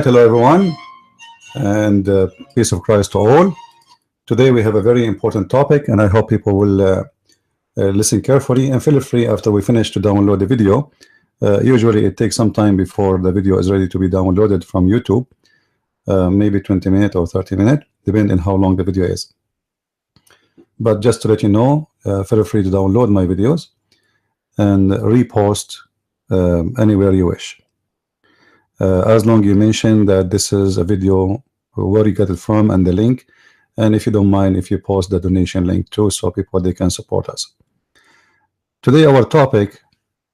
Alright, hello everyone, and peace of Christ to all. Today we have a very important topic, and I hope people will listen carefully, and feel free after we finish to download the video. Usually it takes some time before the video is ready to be downloaded from YouTube, maybe 20 minutes or 30 minutes, depending on how long the video is. But just to let you know, feel free to download my videos and repost anywhere you wish. As long you mention that this is a video, where you get it from and the link, and if you don't mind if you post the donation link too, so people they can support us. Today our topic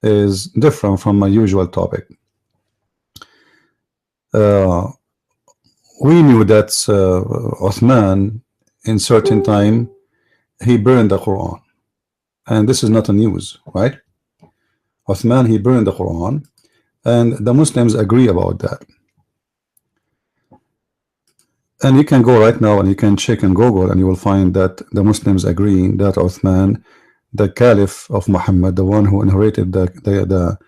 is different from my usual topic. We knew that Uthman in certain time he burned the Quran, and this is not a news, right? Uthman, he burned the Quran, and the Muslims agree about that. And you can go right now and you can check in Google and you will find that the Muslims agree that Uthman, the Caliph of Muhammad, the one who inherited the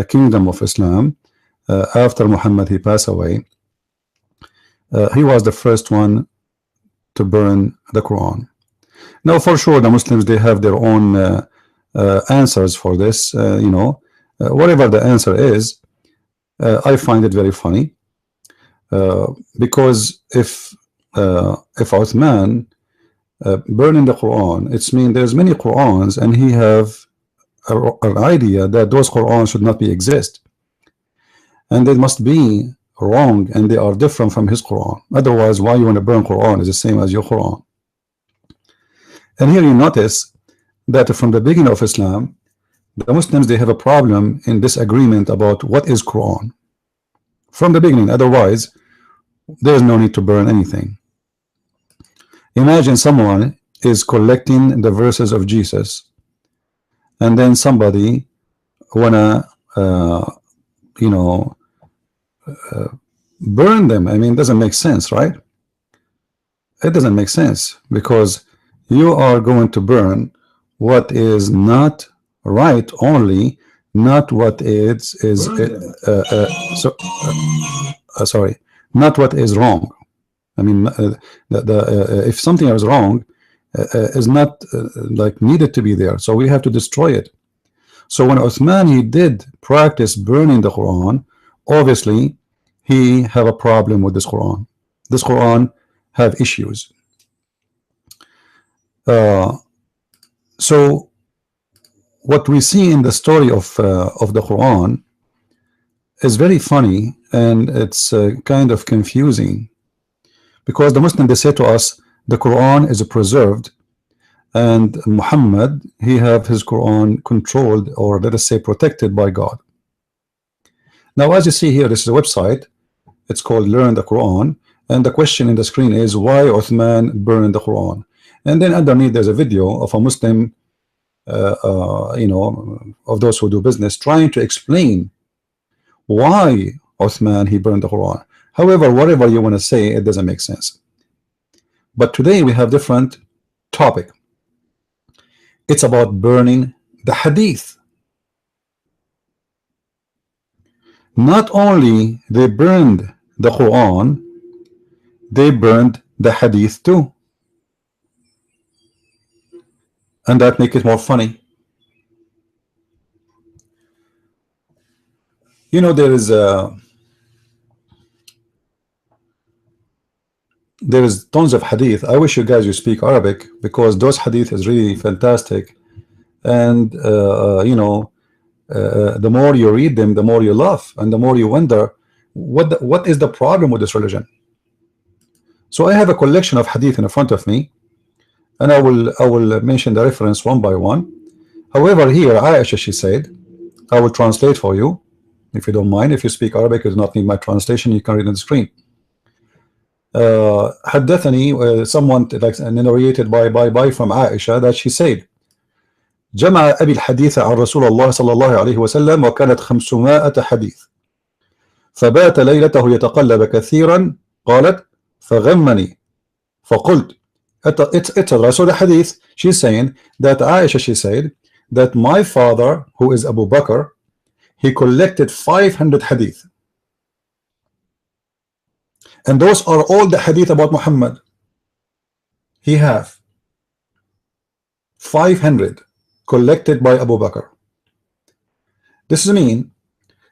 kingdom of Islam after Muhammad he passed away, he was the first one to burn the Quran. Now for sure the Muslims, they have their own answers for this. You know, whatever the answer is, I find it very funny, because if Uthman burning the Quran, it's mean there's many Qurans, and he have an idea that those Qurans should not be exist, and they must be wrong, and they are different from his Quran. Otherwise, why you want to burn Quran is the same as your Quran. And here you notice that from the beginning of Islam, the Muslims, they have a problem in disagreement about what is Quran from the beginning. Otherwise, there is no need to burn anything. Imagine someone is collecting the verses of Jesus, and then somebody wanna you know, burn them. I mean, it doesn't make sense, right? It doesn't make sense, because you are going to burn what is not right only, not what sorry, not what is wrong. I mean, if something is wrong, is not like needed to be there, so we have to destroy it. So when Uthman he did practice burning the Quran, obviously he have a problem with this Quran. This Quran have issues. So what we see in the story of the Quran is very funny, and it's kind of confusing, because the Muslim, they say to us the Quran is preserved, and Muhammad he have his Quran controlled, or let us say protected by God. Now as you see here, this is a website, it's called Learn the Quran, and the question in the screen is why Uthman burned the Quran, and then underneath there's a video of a Muslim, you know, of those who do business, trying to explain why Uthman he burned the Quran. However, whatever you want to say, it doesn't make sense. But today we have different topic. It's about burning the Hadith. Not only they burned the Quran, they burned the Hadith too, and that make it more funny. You know, there is tons of hadith. I wish you guys you speak Arabic, because those hadith is really fantastic, and you know, the more you read them, the more you laugh, and the more you wonder what is the problem with this religion. So I have a collection of hadith in front of me, and I will mention the reference one by one. However, here Aisha, she said, I will translate for you if you don't mind. If you speak Arabic, you do not need my translation, you can read on the screen. حدثني someone like narrated by from Aisha that she said جمع أبي الحديث عن رسول الله صلى الله عليه وسلم وكانت 500 حديث فبات ليلته يتقلب كثيرا قالت فغمني فقلت etc. So the hadith, she's saying that Aisha, she said that my father, who is Abu Bakr, he collected 500 hadith. And those are all the hadith about Muhammad. He have 500 collected by Abu Bakr. This means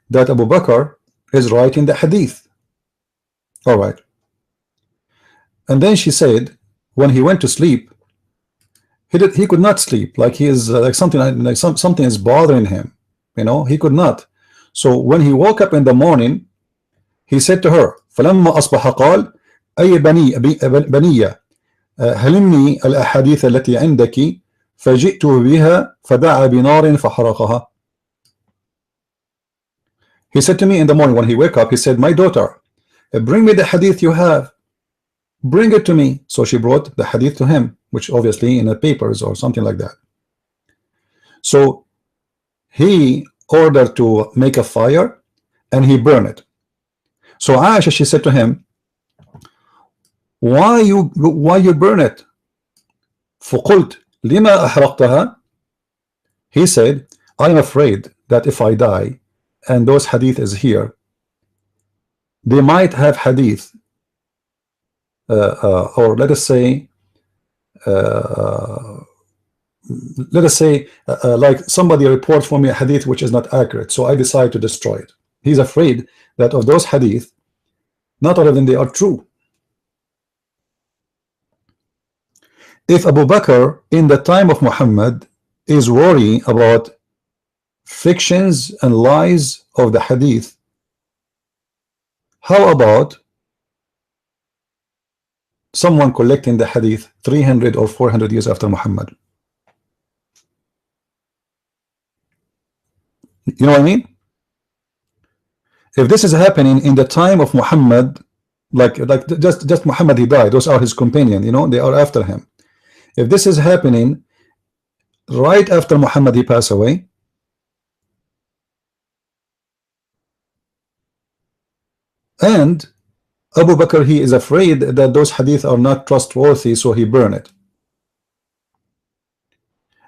that Abu Bakr is writing the hadith. All right. And then she said, when he went to sleep, he could not sleep. Like he is like something is bothering him. You know, he could not. So when he woke up in the morning, he said to her, فلما أصبح قال أي بنية هلمني الأحاديث التي عندك فجئت بها فدعا بنار فحرقها. He said to me in the morning when he woke up, he said, my daughter, bring me the hadith you have. Bring it to me. So she brought the hadith to him, which obviously in the papers or something like that. So he ordered to make a fire and he burned it. So Aisha, she said to him, why you burn it? فقلت لما أحرقتها? He said, I am afraid that if I die and those hadith is here, they might have hadith or let us say like somebody reports for me a hadith which is not accurate, so I decide to destroy it. He's afraid that of those hadith, not all of them they are true. If Abu Bakr in the time of Muhammad is worried about fictions and lies of the hadith, how about someone collecting the hadith 300 or 400 years after Muhammad? You know what I mean? If this is happening in the time of Muhammad, like just Muhammad, he died, those are his companions, you know, they are after him. If this is happening right after Muhammad he passed away, and Abu Bakr, he is afraid that those hadith are not trustworthy, so he burned it.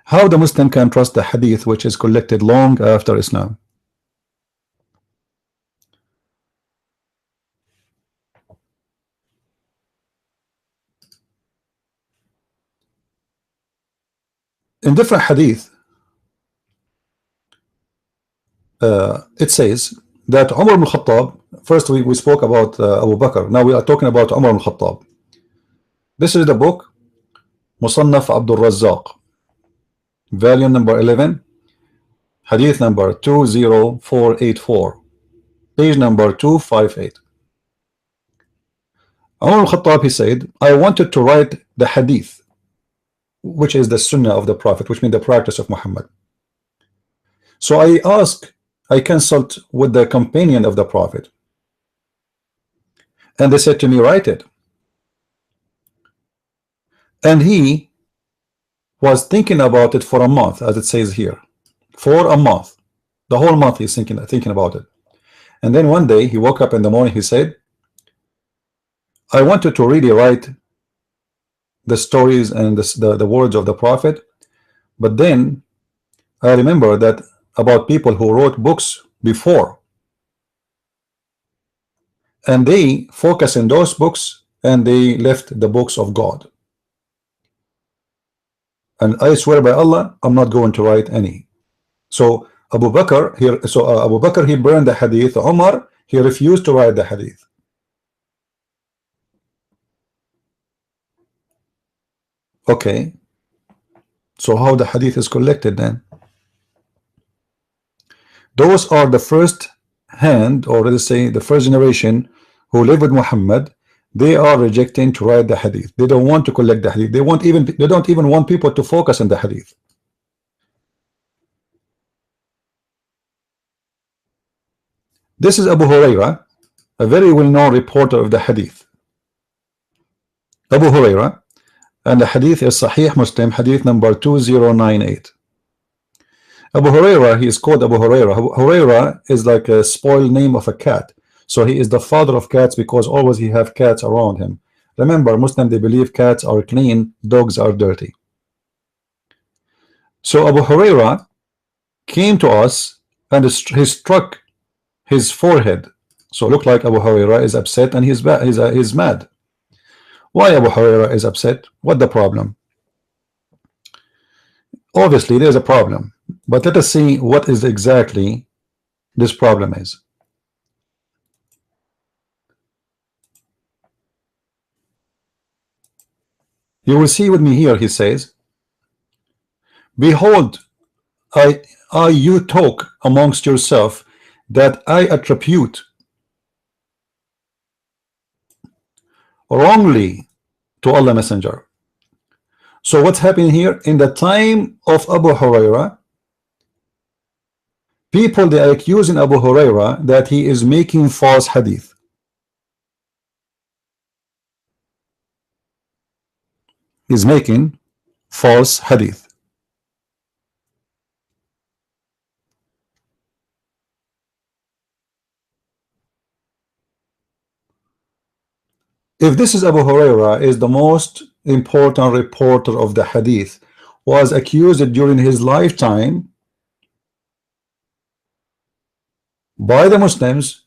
How the Muslim can trust the hadith which is collected long after Islam? In different hadith, it says that Umar ibn Khattab, first we spoke about Abu Bakr, now we are talking about Umar ibn Khattab. This is the book Musannaf Abdul Razzaq, volume number 11, hadith number 20484, page number 258. Umar ibn Khattab, he said, I wanted to write the hadith, which is the sunnah of the Prophet, which means the practice of Muhammad. So I consult with the companion of the Prophet, and they said to me, write it. And he was thinking about it for a month, as it says here, for a month, the whole month he's thinking about it. And then one day he woke up in the morning, he said, I wanted to really write the stories and the words of the Prophet, but then I remember that about people who wrote books before, and they focus in those books and they left the books of God, and I swear by Allah I'm not going to write any. So Abu Bakr here, Abu Bakr, he burned the hadith. Umar, he refused to write the hadith. Okay, so how the hadith is collected then? Those are the first hand, or let's say the first generation who live with Muhammad. They are rejecting to write the hadith. They don't want to collect the hadith. They don't even want people to focus on the hadith. This is Abu Huraira, a very well-known reporter of the hadith. Abu Huraira, and the hadith is Sahih Muslim, hadith number 2098. Abu Huraira, he is called Abu Huraira. Huraira is like a spoiled name of a cat. So he is the father of cats because always he have cats around him. Remember, Muslim, they believe cats are clean, dogs are dirty. So Abu Huraira came to us and he struck his forehead. So look like Abu Huraira is upset and he's mad. Why Abu Huraira is upset? What the problem? Obviously there's a problem, but let us see what is exactly this problem is. You will see with me here, he says, behold, you talk amongst yourself that I attribute wrongly to Allah Messenger. So what's happening here? In the time of Abu Huraira, people, they are accusing Abu Huraira that he is making false hadith. He's making false hadith. If this is Abu Huraira, is the most important reporter of the hadith, was accused during his lifetime by the Muslims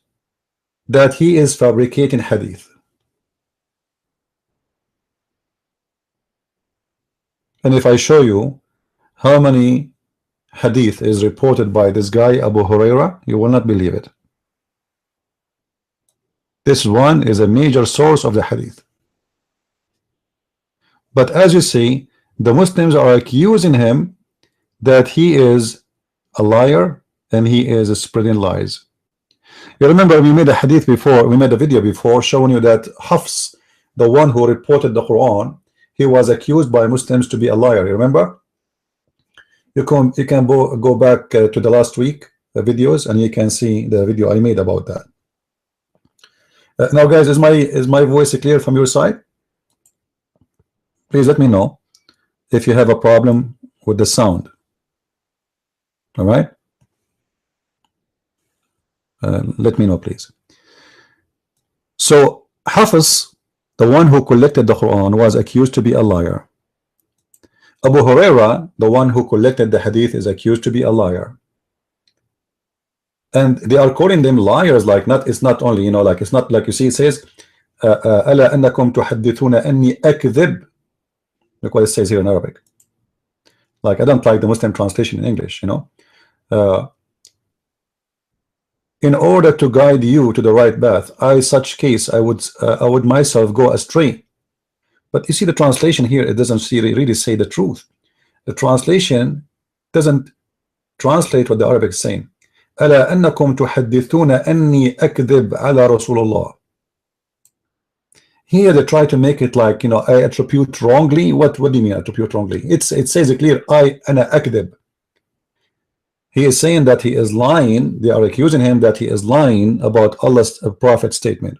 that he is fabricating hadith. And if I show you how many hadith is reported by this guy Abu Huraira, you will not believe it. This one is a major source of the hadith. But as you see, the Muslims are accusing him that he is a liar and he is spreading lies. You remember we made a hadith before, we made a video before showing you that Hafs, the one who reported the Quran, he was accused by Muslims to be a liar. You remember? You can go back to the last week videos and you can see the video I made about that. Now guys, is my voice clear from your side? Please let me know if you have a problem with the sound. All right, let me know please. So Hafiz, the one who collected the Quran, was accused to be a liar. Abu Huraira, the one who collected the hadith, is accused to be a liar. And they are calling them liars, like it's not only, you know, like it's not like, you see, it says ألا أنكم تحدثون أني أكذب. Look what it says here in Arabic. Like, I don't like the Muslim translation in English, you know. In order to guide you to the right path, such case I would myself go astray. But you see the translation here, it doesn't really say the truth. The translation doesn't translate what the Arabic is saying. ألا أنكم تحدثون أني أكذب على رسول الله. Here they try to make it like, you know, I attribute wrongly. What do you mean attribute wrongly? It says it clear, أنا أكذب. He is saying that he is lying. They are accusing him that he is lying about Allah's prophet statement.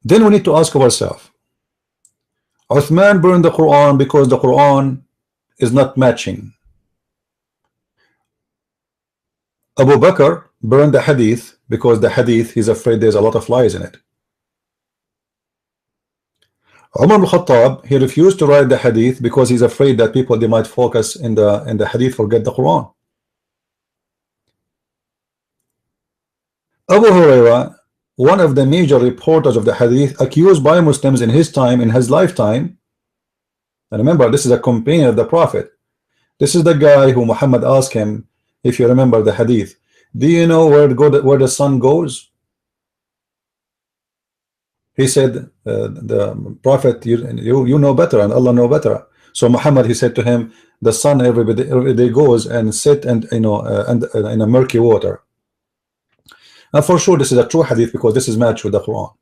Then we need to ask ourselves, Uthman burned the Quran because the Quran is not matching. Abu Bakr burned the hadith because the hadith, he's afraid there's a lot of lies in it. Umar al-Khattab, he refused to write the hadith because he's afraid that people, they might focus in the hadith, forget the Quran. Abu Huraira, one of the major reporters of the hadith, accused by Muslims in his time, in his lifetime. And remember, this is a companion of the Prophet. This is the guy who Muhammad asked him, if you remember the hadith, do you know where the sun goes? He said, the Prophet, you know better and Allah know better. So Muhammad, he said to him, the sun every day goes and sit and, you know, and in a murky water. And for sure this is a true hadith because this is matched with the Quran.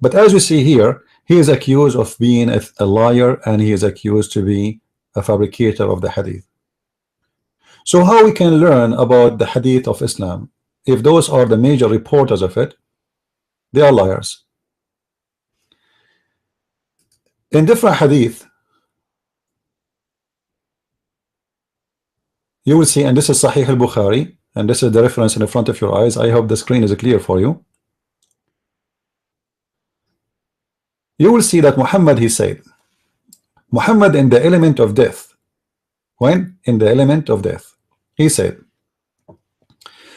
But as we see here, he is accused of being a liar and he is accused to be a fabricator of the hadith. So how we can learn about the hadith of Islam if those are the major reporters of it? They are liars. In different hadith, you will see, and this is Sahih al-Bukhari, and this is the reference in the front of your eyes. I hope the screen is clear for you. You will see that Muhammad, he said, Muhammad in the element of death, when in the element of death, He said,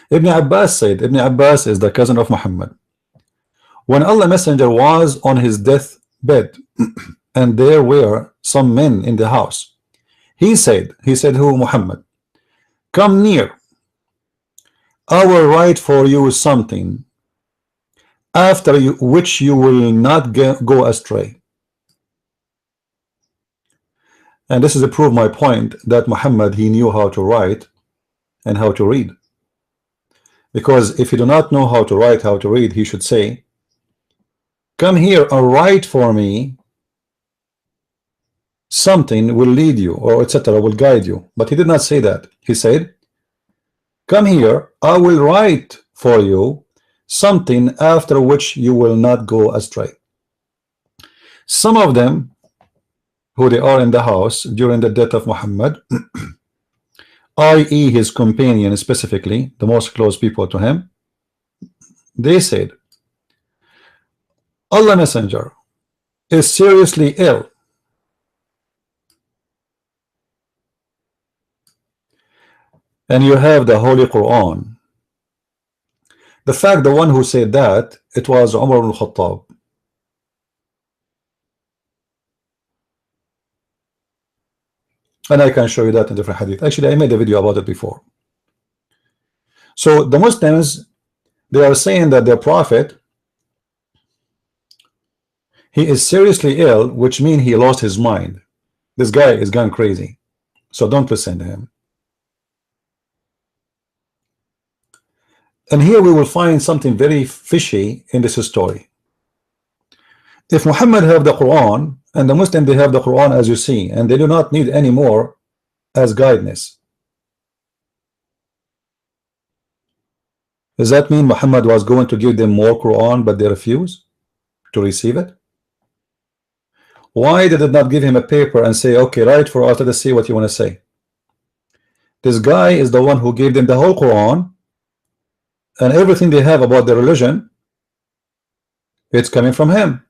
Ibn Abbas said, Ibn Abbas is the cousin of Muhammad. When Allah Messenger was on his death bed and there were some men in the house, he said who? Muhammad, come near, I will write for you something after which you will not go astray. And this is to prove my point that Muhammad, he knew how to write and how to read. Because if you do not know how to write, how to read, he should say, come here and write for me something will lead you, or etc., will guide you. But he did not say that. He said, come here, I will write for you something after which you will not go astray. Some of them, who they are in the house during the death of Muhammad, i.e. his companion, specifically the most close people to him, they said, Allah Messenger is seriously ill. And you have the Holy Quran. The fact, the one who said that, it was Umar ibn Khattab. And I can show you that in different hadith. Actually, I made a video about it before. So the Muslims, they are saying that their prophet, he is seriously ill, which means he lost his mind. This guy is gone crazy. So don't listen to him. And here we will find something very fishy in this story. If Muhammad have the Quran, and the Muslims, they have the Quran as you see, and they do not need any more as guidance, does that mean Muhammad was going to give them more Quran, but they refuse to receive it? Why did it not give him a paper and say, okay, write for us, let us see what you want to say? This guy is the one who gave them the whole Quran, and everything they have about their religion, it's coming from him.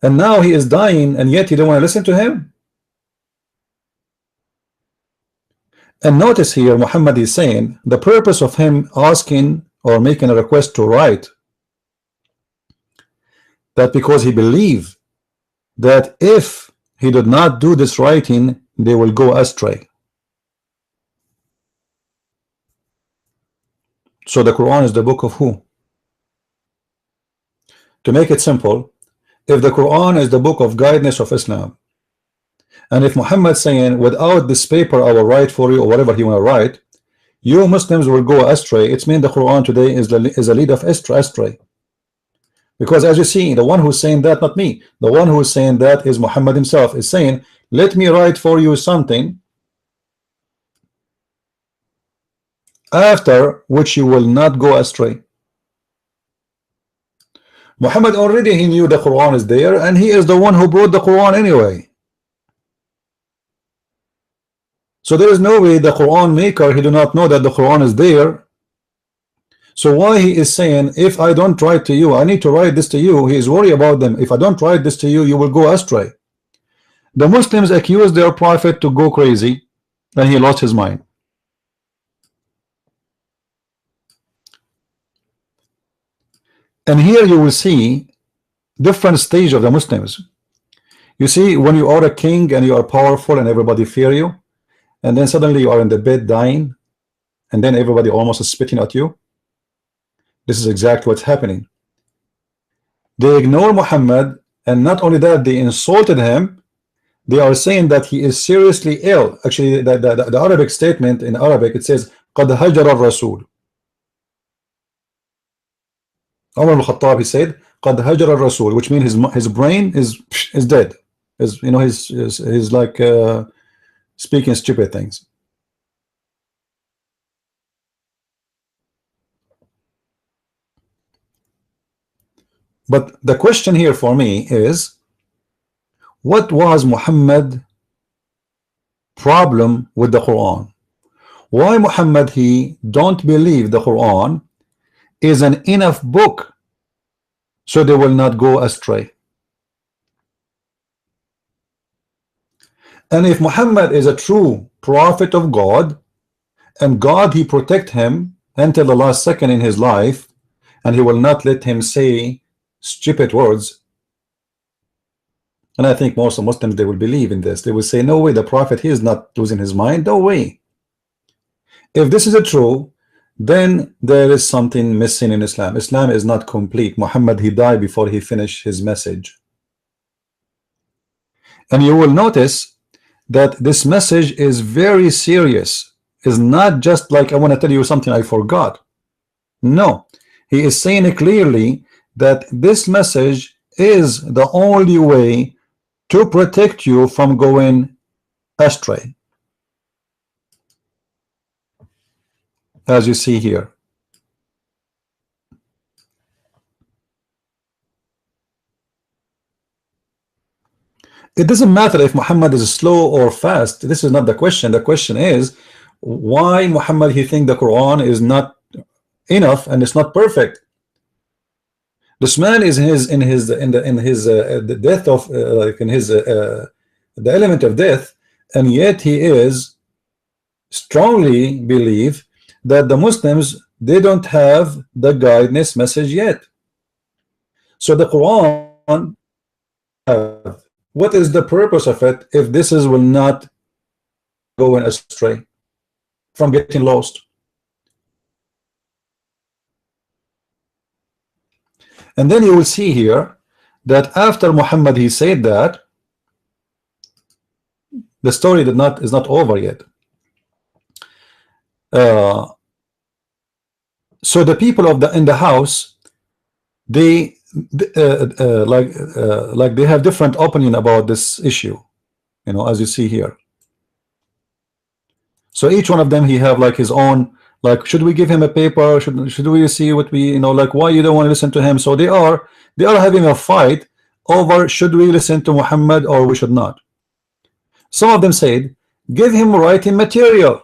And now he is dying, and yet you don't want to listen to him. And notice here, Muhammad is saying the purpose of him asking or making a request to write, that because he believed that if he did not do this writing, they will go astray. So the Quran is the book of who? To make it simple, if the Quran is the book of guidance of Islam, and if Muhammad saying, without this paper I will write for you, or whatever he want to write, you Muslims will go astray, it means the Quran today is a lead of astray. Because as you see, the one who's saying that, not me, the one who is saying that is Muhammad himself, is saying, let me write for you something after which you will not go astray. Muhammad already, he knew the Quran is there, and he is the one who brought the Quran anyway. So there is no way the Quran maker, he do not know that the Quran is there. So why he is saying, if I don't write to you, I need to write this to you, he is worried about them. If I don't write this to you, you will go astray. The Muslims accuse their prophet to go crazy, and he lost his mind. And here you will see different stage of the Muslims. You see, when you are a king and you are powerful and everybody fear you, and then suddenly you are in the bed dying, and then everybody almost is spitting at you. This is exactly what's happening. They ignore Muhammad, and not only that, they insulted him. They are saying that he is seriously ill. Actually, the Arabic statement in Arabic, it says قَدْ هَجَرَ الرَّسُولُ. Umar al-Khattab, he said قَدْ هَجَرَ الرَّسُولُ, which means his brain is dead. You know, he's like speaking stupid things. But the question here for me is, what was Muhammad's problem with the Quran? Why Muhammad, he don't believe the Quran is an enough book so they will not go astray? And if Muhammad is a true prophet of God, and God, he protect him until the last second in his life, and he will not let him say stupid words. And I think most of Muslims, they will believe in this. They will say, no way, the prophet, he is not losing his mind. No way. If this is a true, then there is something missing in Islam. Islam is not complete. Muhammad, he died before he finished his message. And you will notice that this message is very serious. It's not just like, I want to tell you something I forgot. No, he is saying it clearly that this message is the only way to protect you from going astray, as you see here. It doesn't matter if Muhammad is slow or fast. This is not the question. The question is why Muhammad, he think the Quran is not enough and it's not perfect. This man is in his the death of like in his the element of death, and yet he is strongly believe that the Muslims, they don't have the guidance message yet. So the Quran, what is the purpose of it if this is will not go astray from getting lost? And then you will see here that after Muhammad, he said that the story is not over yet. So the people of in the house, they like they have different opinion about this issue, you know, as you see here. So each one of them, he have like his own, like, should we give him a paper, should we see what we, you know, like, why you don't want to listen to him? So they are having a fight over should we listen to Muhammad or we should not. Some of them said give him writing material,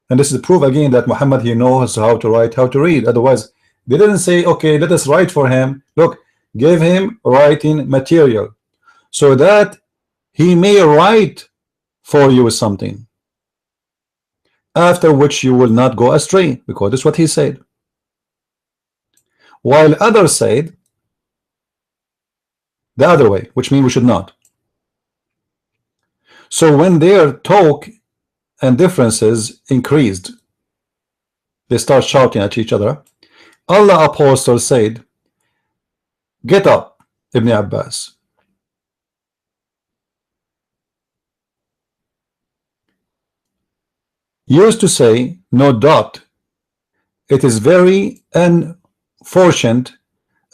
and this is proof again that Muhammad, he knows how to write, how to read. Otherwise they didn't say, okay, let us write for him. Look, give him writing material so that he may write for you something, after which you will not go astray, because that's what he said. While others said the other way, which means we should not. So when their talk and differences increased, they start shouting at each other. Allah apostle said, get up, Ibn Abbas. Used to say, no doubt, it is very unfortunate,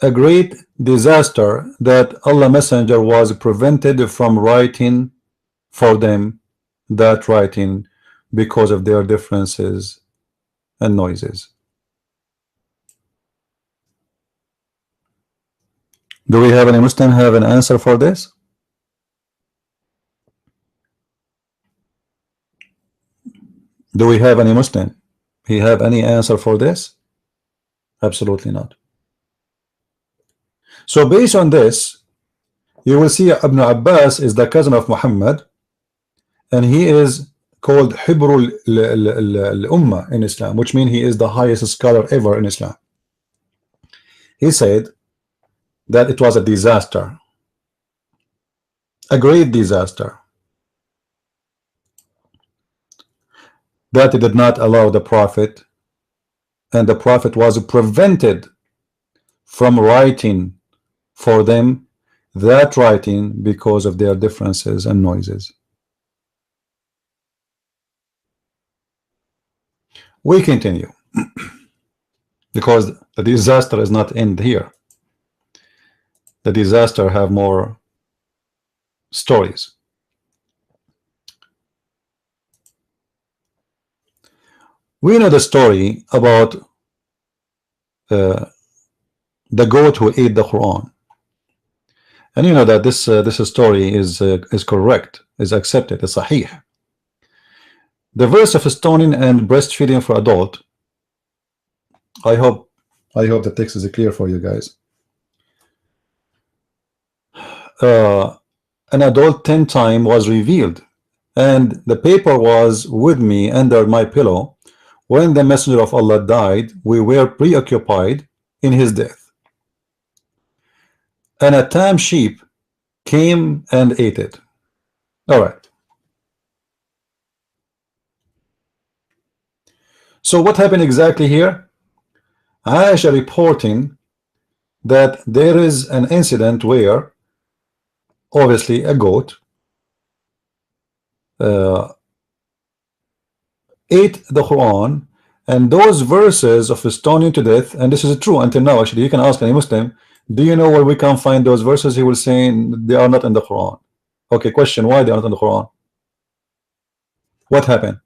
a great disaster that Allah Messenger was prevented from writing for them that writing because of their differences and noises. Do we have any Muslim have an answer for this? Do we have any Muslim? He have any answer for this? Absolutely not. So based on this, you will see Ibn Abbas is the cousin of Muhammad, and he is called Hibrul Ummah in Islam, which means he is the highest scholar ever in Islam. He said that it was a disaster, a great disaster, that it did not allow the Prophet, and the Prophet was prevented from writing for them that writing because of their differences and noises. We continue because the disaster is not end here. The disaster have more stories. We know the story about the goat who ate the Quran, and you know that this story is correct, is accepted, is sahih. The verse of stoning and breastfeeding for adult. I hope the text is clear for you guys. an adult 10 times was revealed, and the paper was with me under my pillow. When the messenger of Allah died, we were preoccupied in his death, and a tame sheep came and ate it. All right. So what happened exactly here? Aisha reporting that there is an incident where obviously a goat ate the Quran, and those verses of stoning to death, and this is true until now. Actually, you can ask any Muslim, do you know where we can find those verses? He will say they are not in the Quran. Okay, question, why they are not in the Quran? What happened?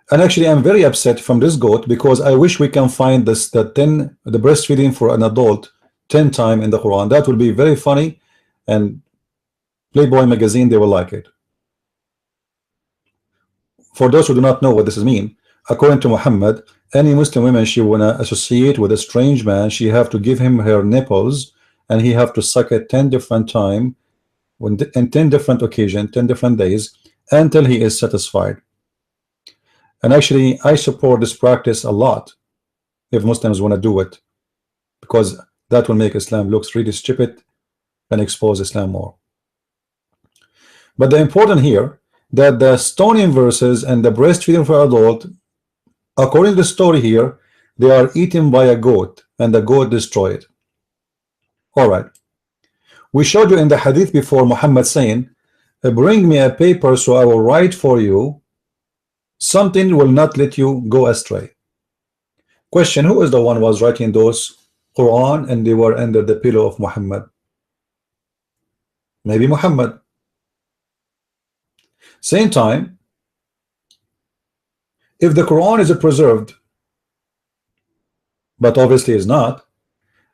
And actually, I'm very upset from this goat because I wish we can find this the breastfeeding for an adult 10 times in the Quran. That will be very funny, and Playboy magazine, they will like it. For those who do not know what this mean, according to Muhammad, any Muslim woman she wanna associate with a strange man, she have to give him her nipples, and he have to suck it 10 different times, in 10 different occasions, 10 different days, until he is satisfied. And actually, I support this practice a lot if Muslims want to do it, because that will make Islam looks really stupid and expose Islam more. But the important here that the stoning verses and the breastfeeding for adult, according to the story here, they are eaten by a goat, and the goat destroyed it. All right. We showed you in the hadith before Muhammad saying, bring me a paper so I will write for you something will not let you go astray. Question, who is the one who was writing those Quran and they were under the pillow of Muhammad? Maybe Muhammad. Same time, if the Quran is preserved, but obviously is not,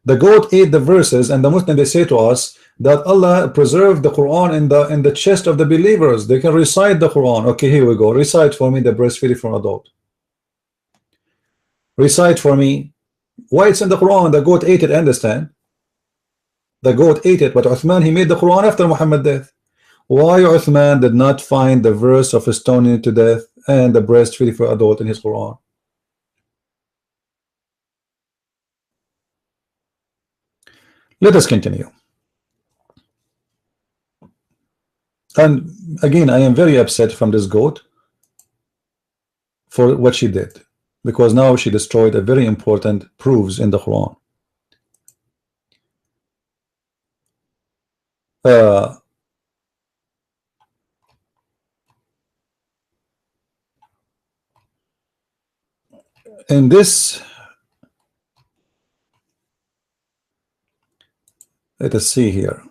the goat ate the verses, and the Muslim they say to us that Allah preserved the Quran in the chest of the believers. They can recite the Quran. Okay, here we go. Recite for me the breastfeeding for an adult. Recite for me why it's in the Quran. The goat ate it. Understand? The goat ate it, but Uthman, he made the Quran after Muhammad's death. Why Uthman did not find the verse of stoning to death and the breastfeeding for adult in his Quran? Let us continue. And again, I am very upset from this goat for what she did, because now she destroyed a very important proofs in the Quran. In this, let us see here.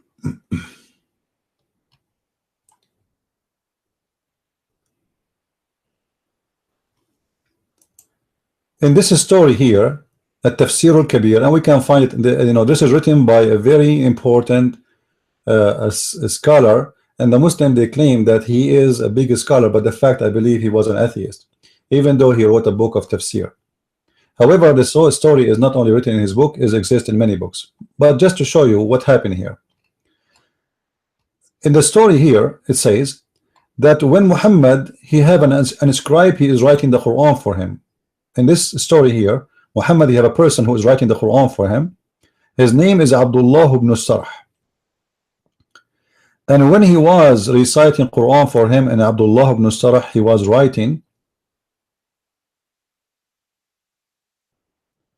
In this story here, at Tafsir al-Kabir, and we can find it in the, this is written by a very important a scholar, and the Muslim they claim that he is a big scholar, but the fact I believe he was an atheist, even though he wrote a book of tafsir. However, this whole story is not only written in his book, it exists in many books. But just to show you what happened here, in the story here it says that when Muhammad he have an scribe, he is writing the Quran for him. In this story here, Muhammad he have a person who is writing the Quran for him. His name is Abdullah ibn Sarh. And when he was reciting Quran for him, and Abdullah ibn Sarh he was writing,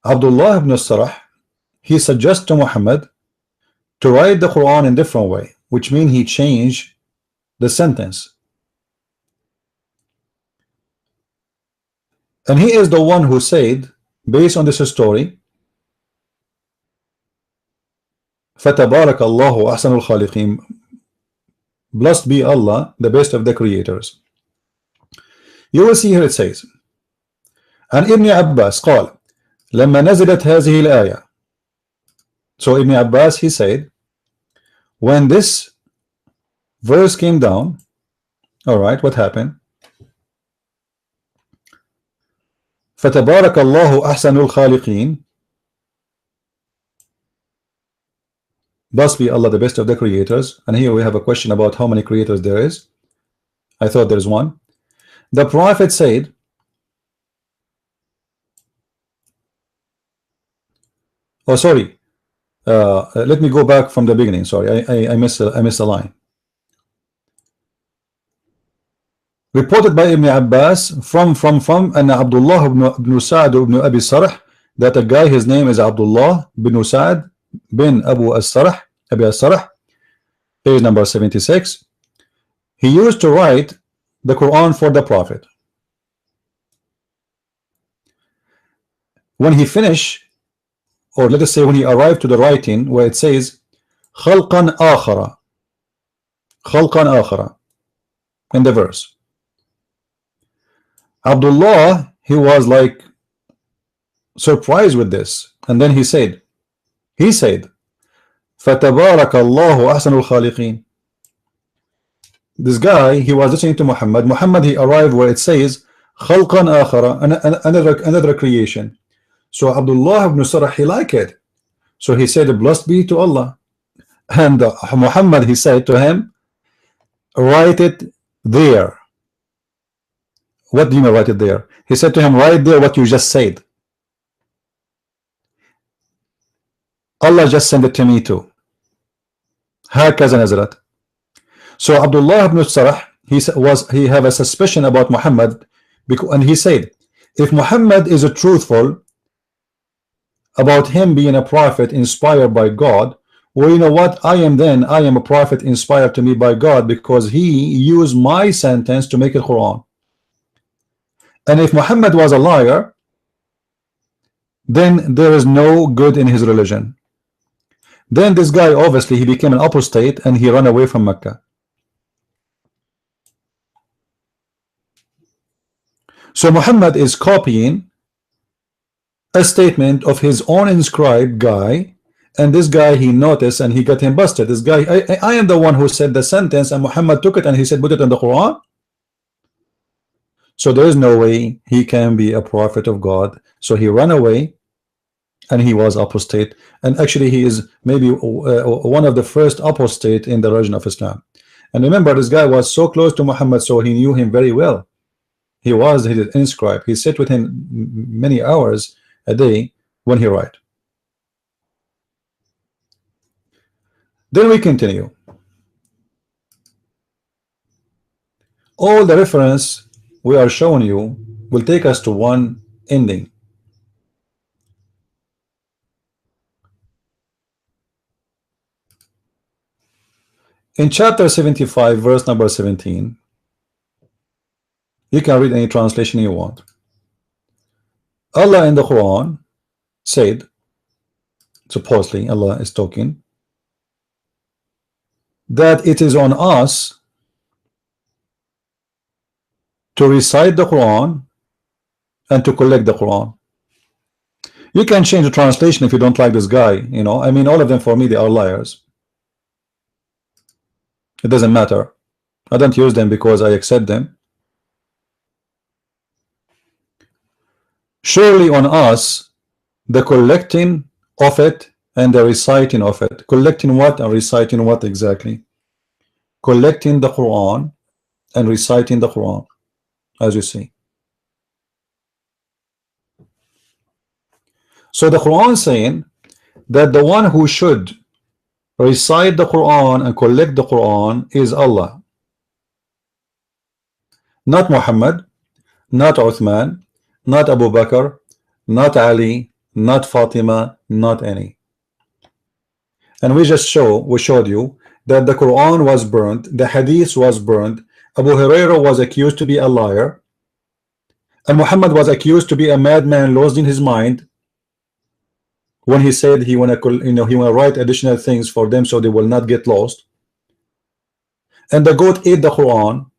Abdullah ibn Sarh he suggests to Muhammad to write the Quran in different way, which means he changed the sentence. And he is the one who said, based on this story, فَتَبَارَكَ اللَّهُ أَحْسَنُ الْخَالِقِينَ, blessed be Allah, the best of the creators. You will see here it says, عن ابن عباس قال لما نزلت هذه الآية. So Ibn Abbas he said, when this verse came down, all right, what happened? فتبارك الله أحسن الخالقين. Blessed be Allah, the best of the creators. And here we have a question about how many creators there is. I thought there's one. The Prophet said, oh sorry, let me go back from the beginning. Sorry, I missed a line. Reported by Ibn Abbas from and Abdullah ibn Sa'd ibn Abi Sarh, that a guy, his name is Abdullah bin Sa'd bin Abu As-Sarh, Abi As-Sarh, page number 76. He used to write the Quran for the Prophet. When he finished, or let us say when he arrived to the writing where it says خلقا آخر, خلقا آخر, in the verse, Abdullah, he was like surprised with this, and then he said فَتَبَارَكَ اللَّهُ أَحْسَنُ الْخَالِقِينَ. This guy, he was listening to Muhammad, he arrived where it says خَلْقًا آخَرَ, another creation. So Abdullah ibn Sarh, he liked it, so he said, blessed be to Allah. And Muhammad, he said to him, write it there. What do you mean write it there? He said to him, write there what you just said. Allah just sent it to me too. هكذا نزلت. So Abdullah ibn Sarh, he have a suspicion about Muhammad, and he said, if Muhammad is a truthful about him being a prophet inspired by God, well, you know what, I am a prophet inspired to me by God, because he used my sentence to make it Quran. And if Muhammad was a liar, then there is no good in his religion. Then this guy, obviously he became an apostate and he ran away from Mecca. So Muhammad is copying a statement of his own inscribed guy, and this guy, he noticed and he got him busted. This guy, I am the one who said the sentence, and Muhammad took it and he said put it in the Quran. So there is no way he can be a prophet of God. So he ran away and he was apostate, and actually he is maybe one of the first apostate in the religion of Islam. And remember, this guy was so close to Muhammad, so he knew him very well. He was his inscribed. He sat with him many hours a day when he write. Then we continue. All the reference we are showing you will take us to one ending. In chapter 75, verse number 17, you can read any translation you want. Allah in the Quran said, supposedly Allah is talking, that it is on us to recite the Quran and to collect the Quran. You can change the translation if you don't like this guy, you know. I mean, all of them for me, they are liars. It doesn't matter. I don't use them because I accept them. Surely on us the collecting of it and the reciting of it. Collecting what and reciting what exactly? Collecting the Quran and reciting the Quran, as you see. So the Quran saying that the one who should recite the Quran and collect the Quran is Allah, not Muhammad, not Uthman, not Abu Bakr, not Ali, not Fatima, not any. And we showed you that the Quran was burnt, the Hadith was burnt, Abu Hurairah was accused to be a liar, and Muhammad was accused to be a madman lost in his mind when he said he wanna, he wanna write additional things for them so they will not get lost. And the goat ate the Quran.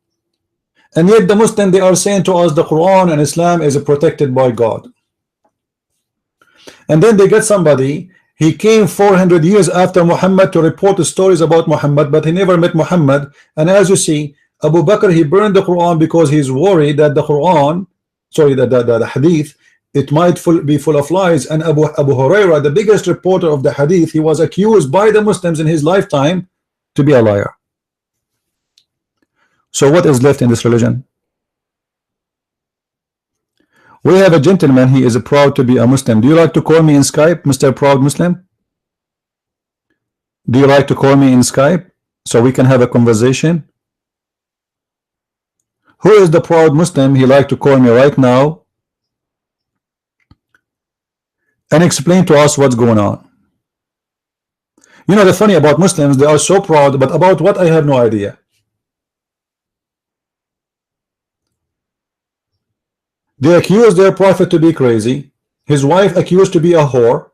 And yet the Muslim, they are saying to us the Quran and Islam is protected by God. And then they get somebody, he came 400 years after Muhammad to report the stories about Muhammad, but he never met Muhammad. And as you see, Abu Bakr, he burned the Quran because he's worried that the Quran, sorry, the Hadith it might be full of lies. And Abu Huraira, the biggest reporter of the hadith, he was accused by the Muslims in his lifetime to be a liar. So what is left in this religion? We have a gentleman, he is proud to be a Muslim. Do you like to call me in Skype, Mr. Proud Muslim? Do you like to call me in Skype so we can have a conversation? Who is the proud Muslim? He like to call me right now and explain to us what's going on. You know, the funny about Muslims, they are so proud, but about what, I have no idea. They accuse their prophet to be crazy, his wife accused to be a whore.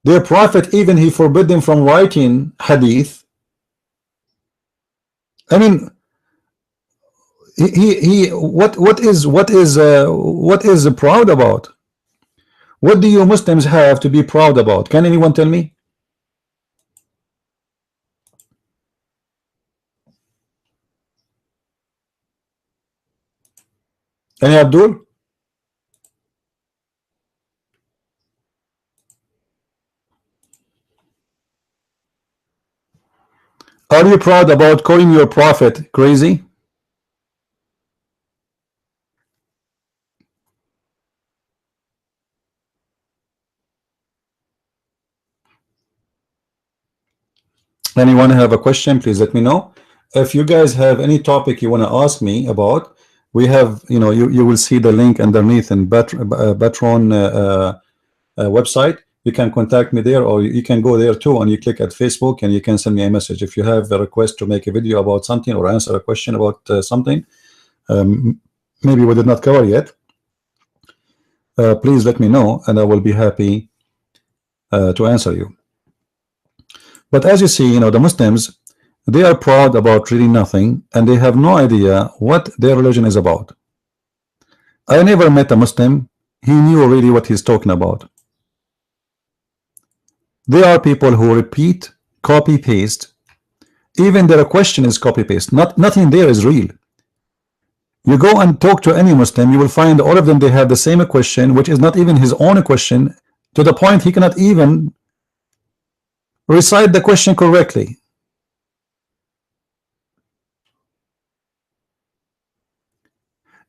Their prophet, even he forbid them from writing hadith. I mean, what is proud about? What do you Muslims have to be proud about? Can anyone tell me? Any Abdul? Are you proud about calling your prophet crazy? Anyone have a question? Please let me know. If you guys have any topic you want to ask me about, we have, you know, you will see the link underneath in Patron website. You can contact me there, or you can go there too, and you click at Facebook and you can send me a message if you have a request to make a video about something or answer a question about something maybe we did not cover yet. Please let me know and I will be happy to answer you. But as you see, you know, the Muslims, they are proud about reading nothing and they have no idea what their religion is about. I never met a Muslim, he knew really what he's talking about. There are people who repeat, copy, paste. Even their question is copy, paste. Nothing there is real. You go and talk to any Muslim, you will find all of them, they have the same question, which is not even his own question, to the point he cannot even recite the question correctly.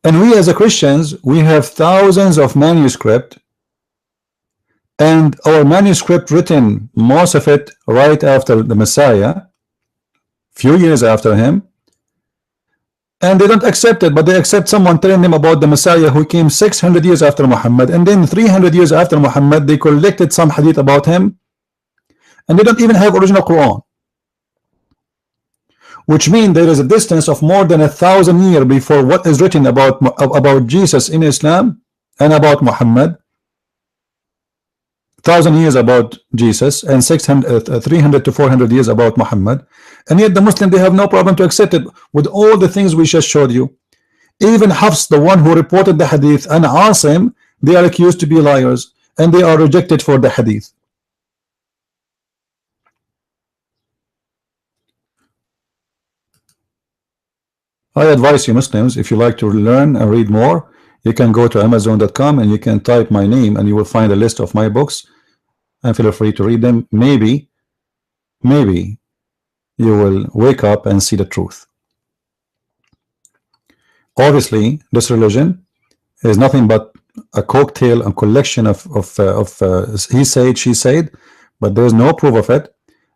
And we as a Christians, we have thousands of manuscripts, and our manuscript written, most of it right after the Messiah, few years after him, and they don't accept it, but they accept someone telling them about the Messiah who came 600 years after Muhammad, and then 300 years after Muhammad they collected some hadith about him, and they don't even have original Quran, which means there is a distance of more than 1,000 years before what is written about Jesus in Islam and about Muhammad. 1,000 years about Jesus and 300 to 400 years about Muhammad, and yet the Muslim, they have no problem to accept it with all the things we just showed you. Even Hafs, the one who reported the hadith, and Asim, they are accused to be liars and they are rejected for the hadith. I advise you Muslims, if you like to learn and read more, you can go to Amazon.com and you can type my name and you will find a list of my books, and feel free to read them. Maybe you will wake up and see the truth. Obviously this religion is nothing but a cocktail and collection of he said, she said, but there is no proof of it,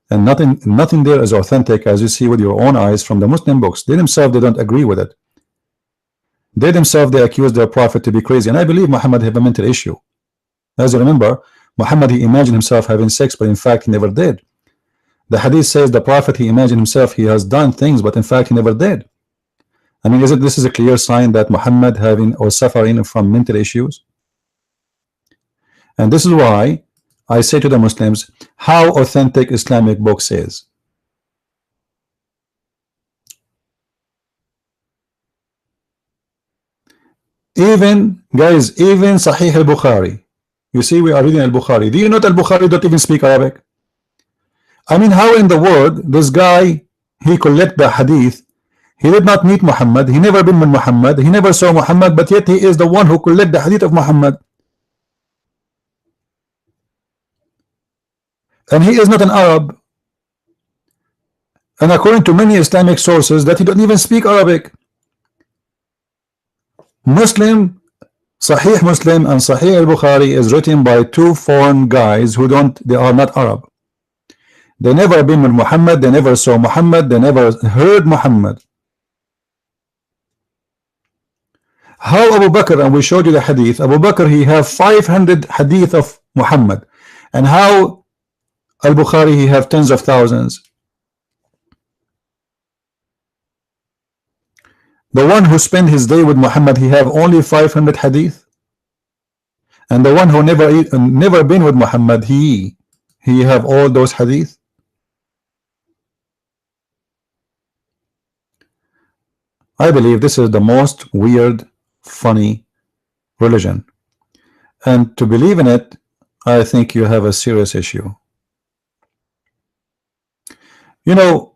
and nothing there is authentic, as you see with your own eyes from the Muslim books. They themselves, they don't agree with it. They themselves, they accuse their prophet to be crazy, and I believe Muhammad have a mental issue. As you remember, Muhammad, he imagined himself having sex, but in fact he never did. The hadith says the prophet, he imagined himself he has done things, but in fact he never did. I mean, this is a clear sign that Muhammad having or suffering from mental issues? And this is why I say to the Muslims, how authentic Islamic books is. Even guys, even Sahih al-Bukhari, you see, we are reading al-Bukhari. Do you know that al-Bukhari don't even speak Arabic? I mean, how in the world this guy, he collect the hadith, He did not meet Muhammad. He never been with Muhammad. He never saw Muhammad, but yet he is the one who collect the hadith of Muhammad. And he is not an Arab. And according to many Islamic sources, that he don't even speak Arabic. Muslim, Sahih Muslim and Sahih al-Bukhari is written by two foreign guys who they are not Arab. They never been with Muhammad, they never saw Muhammad, they never heard Muhammad. How Abu Bakr, and we showed you the hadith, Abu Bakr, he have 500 hadith of Muhammad, and how al-Bukhari, he have tens of thousands. The one who spent his day with Muhammad, he have only 500 hadith, and the one who never been with Muhammad, he have all those hadith. I believe this is the most weird, funny religion, and to believe in it, I think you have a serious issue. You know,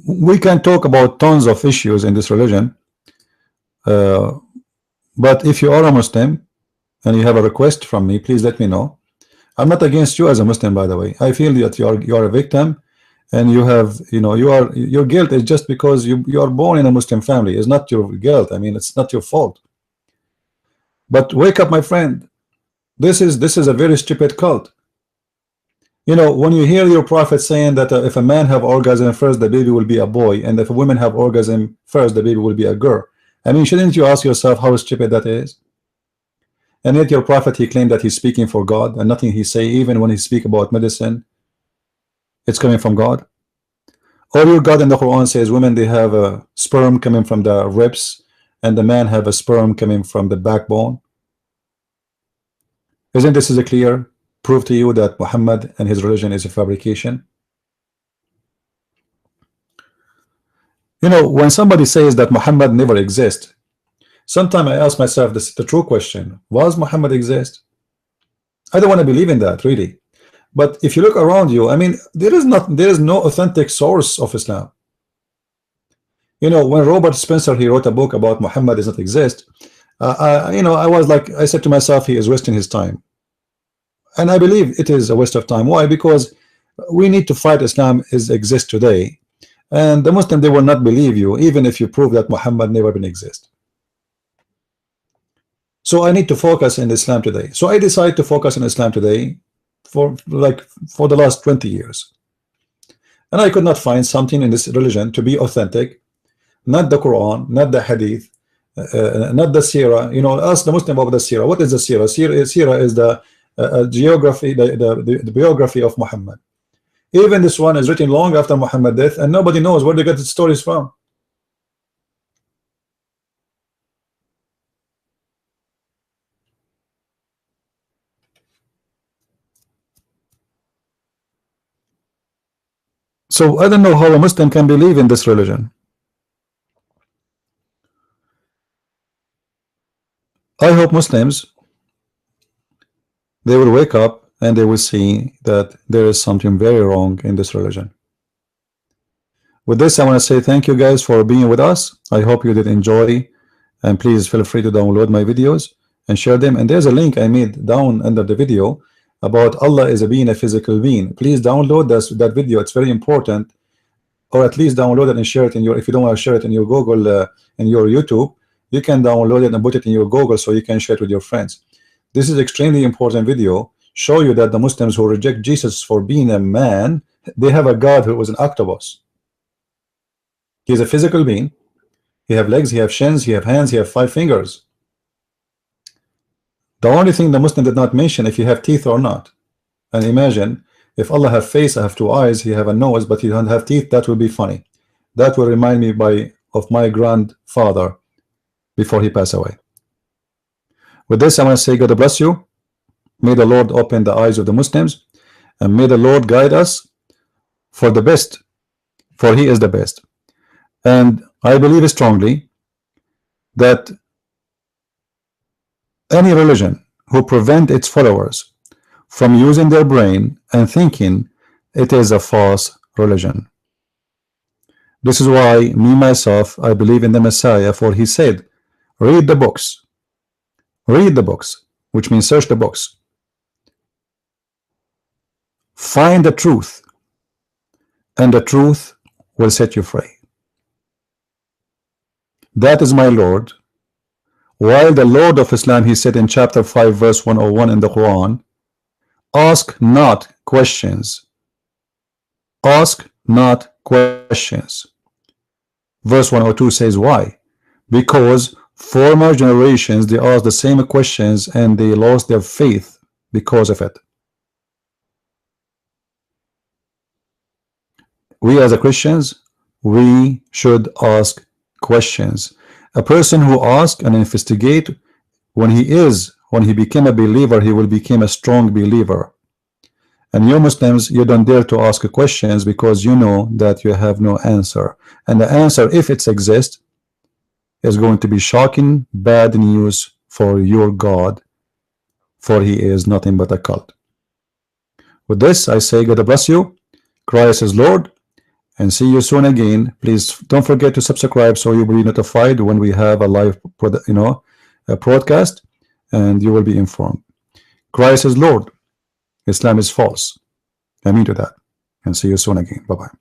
we can talk about tons of issues in this religion, but if you are a Muslim and you have a request from me, please let me know. I'm not against you as a Muslim, by the way. I feel that you are a victim, and you have, you know, your guilt is just because you are born in a Muslim family. It's not your guilt. I mean, it's not your fault. But wake up, my friend. This is a very stupid cult. You know, when you hear your prophet saying that if a man have orgasm first, the baby will be a boy, and if a woman have orgasm first, the baby will be a girl. I mean, shouldn't you ask yourself how stupid that is? And yet your prophet, he claimed that he's speaking for God, and nothing he say, even when he speak about medicine, it's coming from God. Or your God in the Quran says women, they have a sperm coming from the ribs, and the man have a sperm coming from the backbone. Isn't this a clear prove to you that Muhammad and his religion is a fabrication? You know, when somebody says that Muhammad never existed, sometimes I ask myself the true question: was Muhammad exist? I don't want to believe in that, really. But if you look around you, I mean, there is no authentic source of Islam. You know, when Robert Spencer, he wrote a book about Muhammad does not exist, you know, I said to myself, he is wasting his time. And I believe it is a waste of time. Why? Because we need to fight Islam exists today, and the Muslim, they will not believe you even if you prove that Muhammad never been exist. So I need to focus in Islam today. So I decided to focus on Islam today for the last 20 years, and I could not find something in this religion to be authentic. Not the Quran, not the Hadith, not the Sirah. You know, ask the Muslim about the Sirah. What is the Sirah? Sirah is the geography, the biography of Muhammad. Even this one is written long after Muhammad's death, and nobody knows where they get the stories from. So I don't know how a Muslim can believe in this religion. I hope Muslims, they will wake up and they will see that there is something very wrong in this religion. With this, I want to say thank you guys for being with us. I hope you did enjoy, and please feel free to download my videos and share them. And there's a link I made down under the video about Allah is a being, a physical being. Please download that video. It's very important, or at least download it and share it in your, if you don't want to share it in your Google, in your YouTube, you can download it and put it in your Google so you can share it with your friends. This is extremely important video. Show you that the Muslims who reject Jesus for being a man, they have a God who was an octopus. He is a physical being. He have legs, he have shins, he have hands, he have 5 fingers. The only thing the Muslim did not mention if you have teeth or not. And imagine if Allah have face, I have 2 eyes, he have a nose, but he don't have teeth. That will be funny. That will remind me of my grandfather before he passed away. With this, I want to say God bless you. May the Lord open the eyes of the Muslims, and may the Lord guide us for the best, for he is the best. And I believe strongly that any religion who prevent its followers from using their brain and thinking, it is a false religion. This is why me myself, I believe in the Messiah, for he said, read the books. Read the books, which means search the books. Find the truth, and the truth will set you free. That is my Lord. While the Lord of Islam, he said in chapter 5 verse 101 in the Quran, ask not questions. Ask not questions. Verse 102 says why? Because former generations, they asked the same questions and they lost their faith because of it. We as a Christians, we should ask questions. A person who asks and investigate, when he became a believer, he will become a strong believer. And you Muslims, you don't dare to ask questions because you know that you have no answer. And the answer, if it exists, is going to be shocking, bad news for your God, for he is nothing but a cult. With this, I say God bless you. Christ is Lord. And see you soon again. Please don't forget to subscribe so you will be notified when we have a live a broadcast, and you will be informed. Christ is Lord. Islam is false. I mean to that. And see you soon again. Bye-bye.